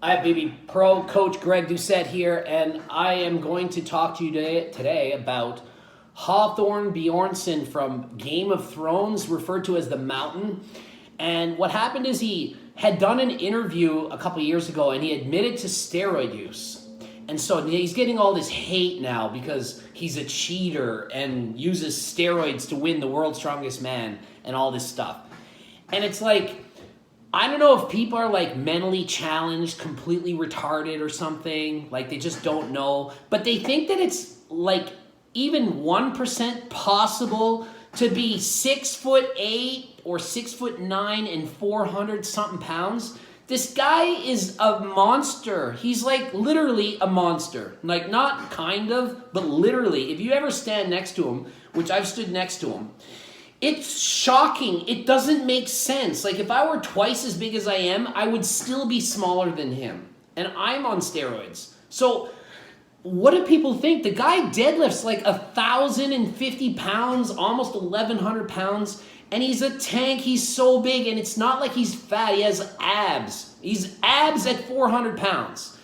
I have BB Pro Coach Greg Doucette here, and I am going to talk to you today about Hawthorne Bjornsson from Game of Thrones, referred to as the Mountain. And what happened is he had done an interview a couple years ago, and he admitted to steroid use. And so he's getting all this hate now because he's a cheater and uses steroids to win the world's strongest man and all this stuff. And it's like, I don't know if people are like mentally challenged, completely retarded or something, like they just don't know, but they think that it's like even 1% possible to be 6'8" or 6'9" and 400 something pounds. This guy is a monster. He's like literally a monster. Like not kind of, but literally. If you ever stand next to him, which I've stood next to him, it's shocking. It doesn't make sense. Like if I were twice as big as I am, I would still be smaller than him. And I'm on steroids. So what do people think? The guy deadlifts like 1,050 pounds, almost 1,100 pounds. And he's a tank. He's so big. And it's not like he's fat. He has abs. He's abs at 400 pounds.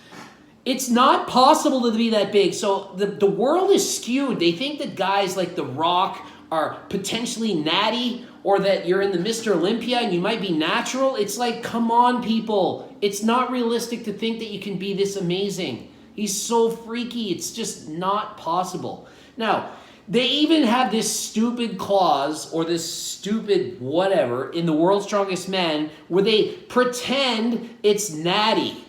It's not possible to be that big. So the world is skewed. They think that guys like The Rock are potentially natty, or that you're in the Mr. Olympia and you might be natural. It's like, come on, people. It's not realistic to think that you can be this amazing. He's so freaky. It's just not possible. Now, they even have this stupid clause or this stupid whatever in the World's Strongest Man where they pretend it's natty.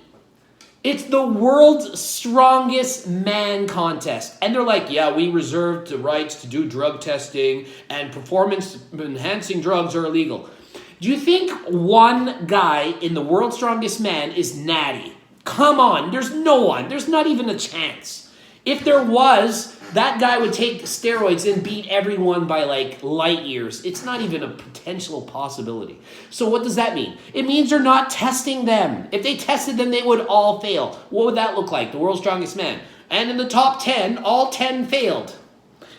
It's the world's strongest man contest. And they're like, yeah, we reserve the rights to do drug testing and performance-enhancing drugs are illegal. Do you think one guy in the world's strongest man is natty? Come on, there's no one. There's not even a chance. If there was, that guy would take steroids and beat everyone by like light years. It's not even a potential possibility. So what does that mean? It means they're not testing them. If they tested them, they would all fail. What would that look like? The world's strongest man. And in the top 10, all 10 failed.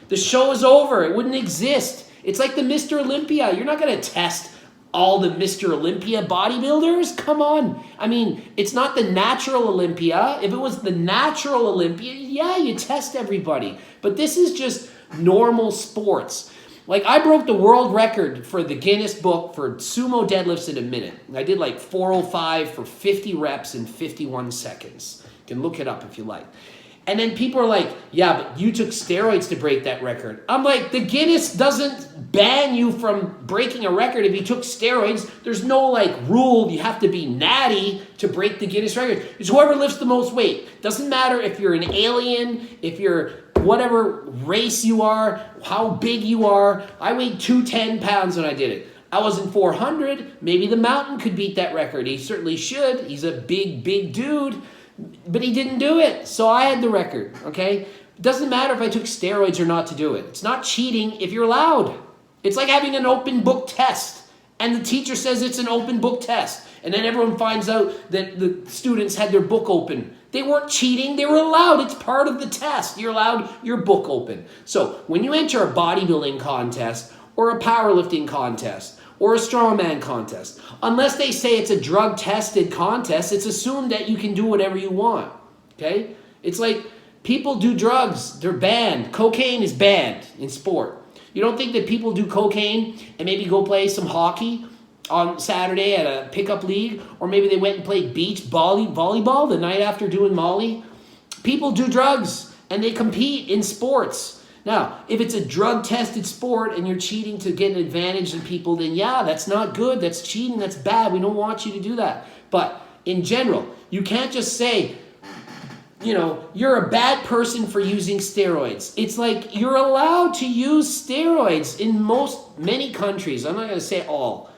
The show is over. It wouldn't exist. It's like the Mr. Olympia. You're not going to test all the Mr. Olympia bodybuilders? Come on. I mean, it's not the natural Olympia. If it was the natural Olympia, yeah, you test everybody. But this is just normal sports. Like, I broke the world record for the Guinness book for sumo deadlifts in a minute. I did like 405 for 50 reps in 51 seconds. You can look it up if you like. And then people are like, yeah, but you took steroids to break that record. I'm like, the Guinness doesn't ban you from breaking a record if you took steroids. There's no like rule you have to be natty to break the Guinness record. It's whoever lifts the most weight. Doesn't matter if you're an alien, if you're whatever race you are, how big you are. I weighed 210 pounds when I did it. I wasn't 400. Maybe the Mountain could beat that record. He certainly should. He's a big, big dude. But he didn't do it, so I had the record, okay? It doesn't matter if I took steroids or not to do it. It's not cheating if you're allowed. It's like having an open book test, and the teacher says it's an open book test, and then everyone finds out that the students had their book open. They weren't cheating. They were allowed. It's part of the test. You're allowed your book open. So when you enter a bodybuilding contest or a powerlifting contest, or a strongman contest. Unless they say it's a drug-tested contest, it's assumed that you can do whatever you want, okay? It's like people do drugs. They're banned. Cocaine is banned in sport. You don't think that people do cocaine and maybe go play some hockey on Saturday at a pickup league, or maybe they went and played beach volleyball the night after doing Molly? People do drugs, and they compete in sports. Now, if it's a drug-tested sport and you're cheating to get an advantage in people, then yeah, that's not good. That's cheating. That's bad. We don't want you to do that. But in general, you can't just say, you know, you're a bad person for using steroids. It's like you're allowed to use steroids in many countries. I'm not going to say all.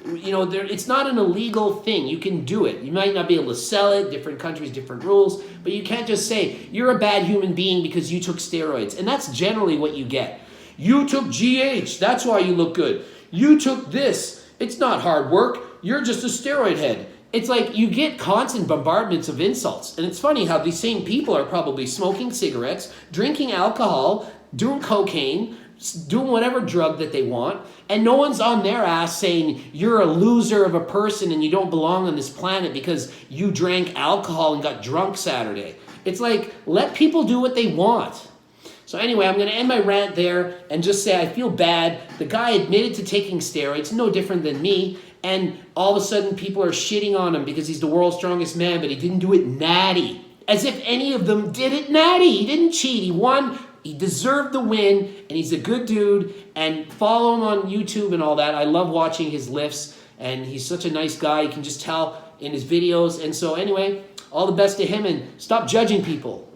You know, it's not an illegal thing. You can do it. You might not be able to sell it. Different countries, different rules. But you can't just say, you're a bad human being because you took steroids. And that's generally what you get. You took GH. That's why you look good. You took this. It's not hard work. You're just a steroid head. It's like you get constant bombardments of insults. And it's funny how these same people are probably smoking cigarettes, drinking alcohol, doing cocaine, doing whatever drug that they want, and no one's on their ass saying you're a loser of a person and you don't belong on this planet because you drank alcohol and got drunk Saturday. It's like, let people do what they want. So anyway, I'm going to end my rant there and just say I feel bad. The guy admitted to taking steroids, no different than me, and all of a sudden people are shitting on him because he's the world's strongest man, but he didn't do it natty. As if any of them did it natty. He didn't cheat. He won. He deserved the win, and he's a good dude. And follow him on YouTube and all that. I love watching his lifts, and he's such a nice guy. You can just tell in his videos. And so anyway, all the best to him, and stop judging people.